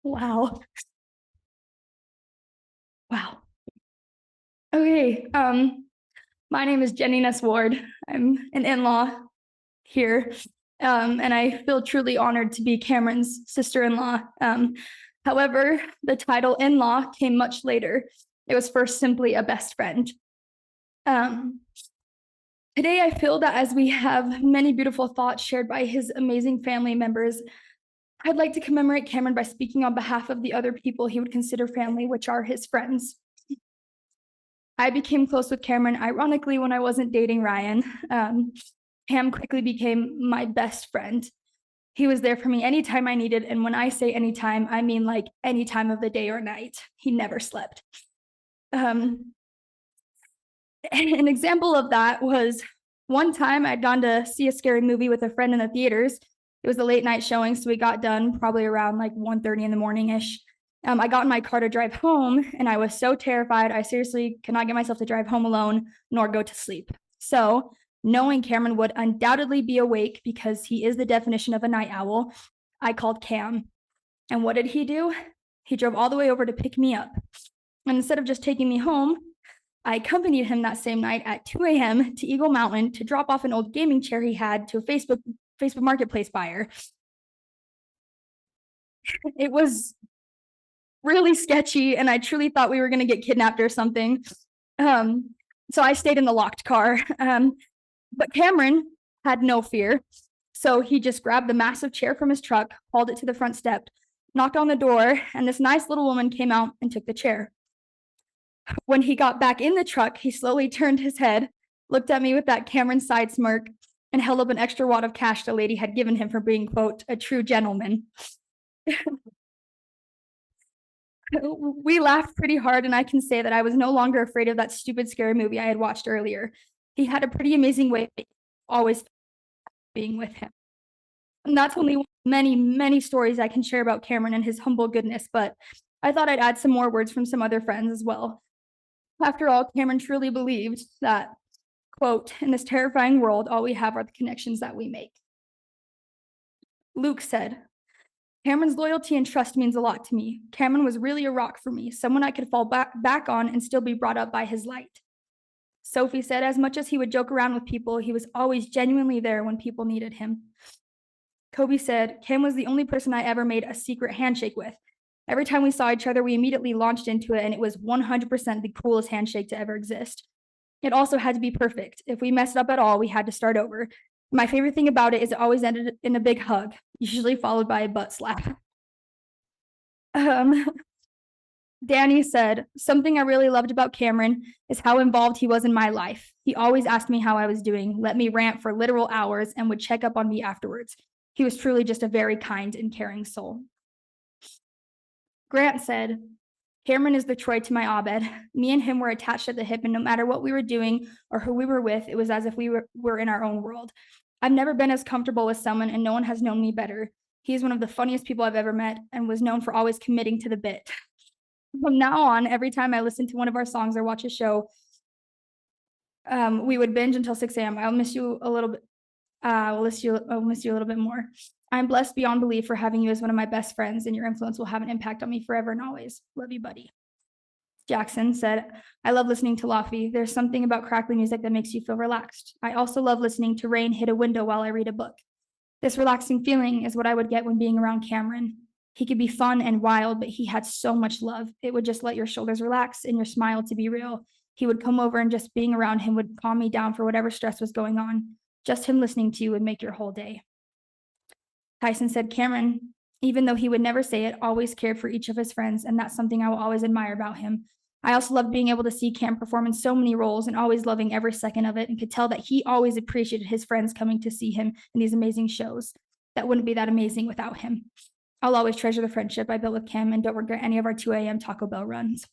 Wow. Wow. Okay. My name is Jennie Ward. I'm an in-law here. And I feel truly honored to be Cameron's sister-in-law. However, the title in-law came much later. It was first simply a best friend. Today, I feel that as we have many beautiful thoughts shared by his amazing family members, I'd like to commemorate Cameron by speaking on behalf of the other people he would consider family, which are his friends. I became close with Cameron, ironically, when I wasn't dating Ryan. Cam quickly became my best friend. He was there for me anytime I needed, and when I say anytime, I mean like any time of the day or night. He never slept. An example of that was one time I'd gone to see a scary movie with a friend in the theaters. It was a late night showing, so we got done probably around like 1:30 in the morning-ish. I got in my car to drive home, and I was so terrified. I seriously could not get myself to drive home alone nor go to sleep. So, knowing Cameron would undoubtedly be awake because he is the definition of a night owl, I called Cam. And what did he do? He drove all the way over to pick me up. And instead of just taking me home, I accompanied him that same night at 2 a.m. to Eagle Mountain to drop off an old gaming chair he had to a Facebook Marketplace buyer. It was really sketchy, and I truly thought we were going to get kidnapped or something. So I stayed in the locked car. But Cameron had no fear. So he just grabbed the massive chair from his truck, hauled it to the front step, knocked on the door, and this nice little woman came out and took the chair. When he got back in the truck, he slowly turned his head, looked at me with that Cameron side smirk, and held up an extra wad of cash the lady had given him for being, quote, a true gentleman. We laughed pretty hard, and I can say that I was no longer afraid of that stupid, scary movie I had watched earlier. He had a pretty amazing way of always being with him. And that's only many, many stories I can share about Cameron and his humble goodness, but I thought I'd add some more words from some other friends as well. After all, Cameron truly believed that, quote, in this terrifying world, all we have are the connections that we make. Luke said, Cameron's loyalty and trust means a lot to me. Cameron was really a rock for me, someone I could fall back on and still be brought up by his light. Sophie said, as much as he would joke around with people, he was always genuinely there when people needed him. Kobe said, Cam was the only person I ever made a secret handshake with. Every time we saw each other, we immediately launched into it, and it was 100% the coolest handshake to ever exist. It also had to be perfect. If we messed up at all, we had to start over. My favorite thing about it is it always ended in a big hug, usually followed by a butt slap. Danny said, something I really loved about Cameron is how involved he was in my life. He always asked me how I was doing, let me rant for literal hours, and would check up on me afterwards. He was truly just a very kind and caring soul. Grant said, Cameron is the Troy to my Abed. Me and him were attached at the hip, and no matter what we were doing or who we were with, it was as if we were in our own world. I've never been as comfortable with someone, and no one has known me better. He is one of the funniest people I've ever met and was known for always committing to the bit. From now on, every time I listen to one of our songs or watch a show, we would binge until 6 a.m. I'll miss you a little bit. I'll miss you a little bit more. I'm blessed beyond belief for having you as one of my best friends, and your influence will have an impact on me forever and always. Love you, buddy. Jackson said, I love listening to Laffy. There's something about crackly music that makes you feel relaxed. I also love listening to rain hit a window while I read a book. This relaxing feeling is what I would get when being around Cameron. He could be fun and wild, but he had so much love. It would just let your shoulders relax and your smile to be real. He would come over, and just being around him would calm me down for whatever stress was going on. Just him listening to you would make your whole day. Tyson said, Cameron, even though he would never say it, always cared for each of his friends, and that's something I will always admire about him. I also loved being able to see Cam perform in so many roles and always loving every second of it, and could tell that he always appreciated his friends coming to see him in these amazing shows. That wouldn't be that amazing without him. I'll always treasure the friendship I built with Cam and don't regret any of our 2 a.m. Taco Bell runs.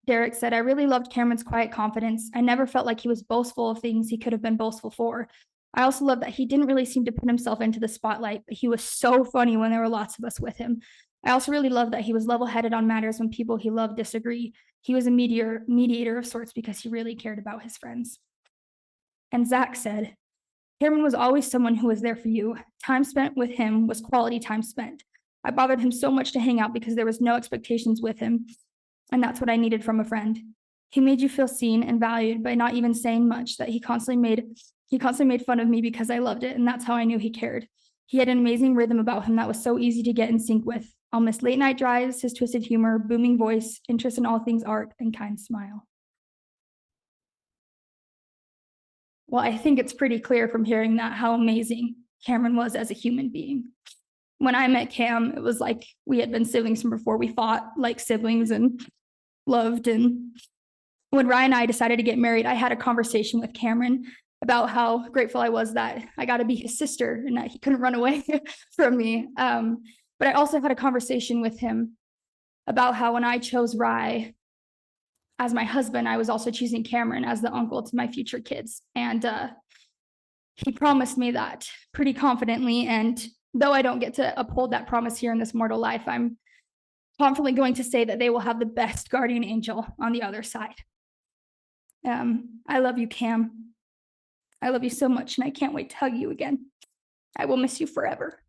Derek said, I really loved Cameron's quiet confidence. I never felt like he was boastful of things he could have been boastful for. I also love that he didn't really seem to put himself into the spotlight, but he was so funny when there were lots of us with him. I also really love that he was level-headed on matters when people he loved disagree. He was a mediator of sorts because he really cared about his friends. And Zach said, Cameron was always someone who was there for you. Time spent with him was quality time spent. I bothered him so much to hang out because there was no expectations with him, and that's what I needed from a friend. He made you feel seen and valued by not even saying much, that he constantly made fun of me because I loved it, and that's how I knew he cared. He had an amazing rhythm about him that was so easy to get in sync with. I'll miss late night drives, his twisted humor, booming voice, interest in all things art, and kind smile. Well, I think it's pretty clear from hearing that how amazing Cameron was as a human being. When I met Cam, it was like we had been siblings from before. We fought like siblings and loved. And when Ryan and I decided to get married, I had a conversation with Cameron about how grateful I was that I got to be his sister and that he couldn't run away from me. But I also had a conversation with him about how when I chose Rye as my husband, I was also choosing Cameron as the uncle to my future kids. And he promised me that pretty confidently. And though I don't get to uphold that promise here in this mortal life, I'm confidently going to say that they will have the best guardian angel on the other side. I love you, Cam. I love you so much, and I can't wait to hug you again. I will miss you forever.